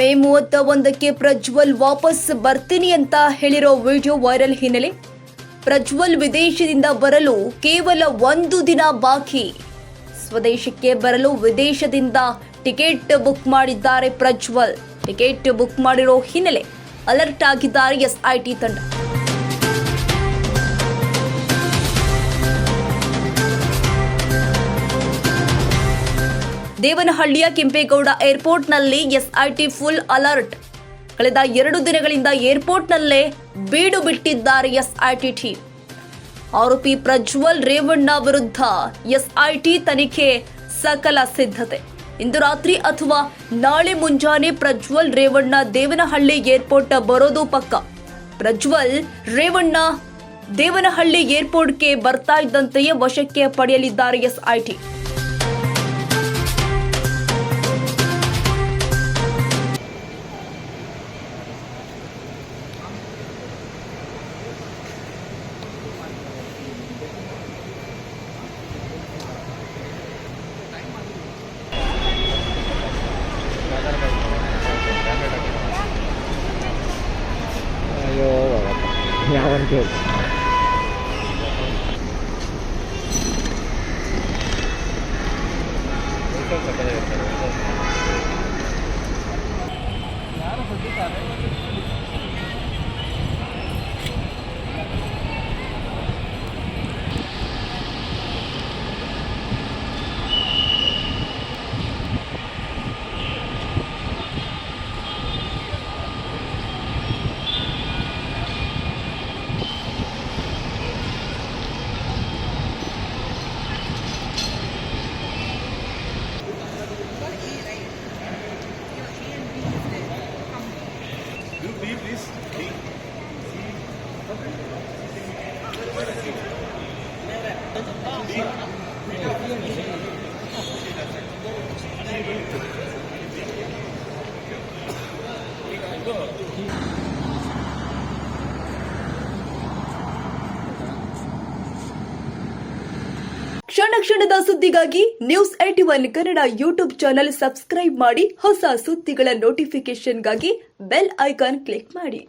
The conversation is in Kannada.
ಮೇ 31ಕ್ಕೆ ಪ್ರಜ್ವಲ್ ವಾಪಸ್ ಬರ್ತೀನಿ ಅಂತ ಹೇಳಿರೋ ವಿಡಿಯೋ ವೈರಲ್ ಹಿನ್ನೆಲೆ ಪ್ರಜ್ವಲ್ ವಿದೇಶದಿಂದ ಬರಲು ಕೇವಲ 1 ದಿನ ಬಾಕಿ. ಸ್ವದೇಶಕ್ಕೆ ಬರಲು ವಿದೇಶದಿಂದ ಟಿಕೆಟ್ ಬುಕ್ ಮಾಡಿದ್ದಾರೆ ಪ್ರಜ್ವಲ್. ಟಿಕೆಟ್ ಬುಕ್ ಮಾಡಿರೋ ಹಿನ್ನೆಲೆ ಅಲರ್ಟ್ ಆಗಿದ್ದಾರೆ ಎಸ್ಐಟಿ ತಂಡ. ದೇವನಹಳ್ಳಿಯ ಕೆಂಪೇಗೌಡ ಏರ್ಪೋರ್ಟ್ನಲ್ಲಿ ಎಸ್ಐಟಿ ಫುಲ್ ಅಲರ್ಟ್. ಕಳೆದ 2 ದಿನಗಳಿಂದ ಏರ್ಪೋರ್ಟ್ನಲ್ಲೇ ಬೀಡು ಬಿಟ್ಟಿದ್ದಾರೆ ಎಸ್ಐಟಿ ಟೀಮ್. ಆರೋಪಿ ಪ್ರಜ್ವಲ್ ರೇವಣ್ಣ ವಿರುದ್ಧ ಎಸ್ಐಟಿ ತನಿಖೆ ಸಕಲ ಸಿದ್ಧತೆ. ಇಂದು ರಾತ್ರಿ ಅಥವಾ ನಾಳೆ ಮುಂಜಾನೆ ಪ್ರಜ್ವಲ್ ರೇವಣ್ಣ ದೇವನಹಳ್ಳಿ ಏರ್ಪೋರ್ಟ್ ಬರೋದು ಪಕ್ಕ. ಪ್ರಜ್ವಲ್ ರೇವಣ್ಣ ದೇವನಹಳ್ಳಿ ಏರ್ಪೋರ್ಟ್ಗೆ ಬರ್ತಾ ಇದ್ದಂತೆಯೇ ವಶಕ್ಕೆ ಪಡೆಯಲಿದ್ದಾರೆ ಎಸ್ಐಟಿ. ಯಾವನ್ ಕೇಳಿ ಯಾರು ಹೊಟ್ಟಿದ್ದಾರೆ. ಕ್ಷಣ ಕ್ಷಣದ ಸುದ್ದಿಗಾಗಿ news 81 Kannada YouTube channel subscribe ಮಾಡಿ. ಹೊಸ ಸುದ್ದಿಗಳ ನೋಟಿಫಿಕೇಶನ್ಗಾಗಿ ಬೆಲ್ ಐಕಾನ್ ಕ್ಲಿಕ್ ಮಾಡಿ.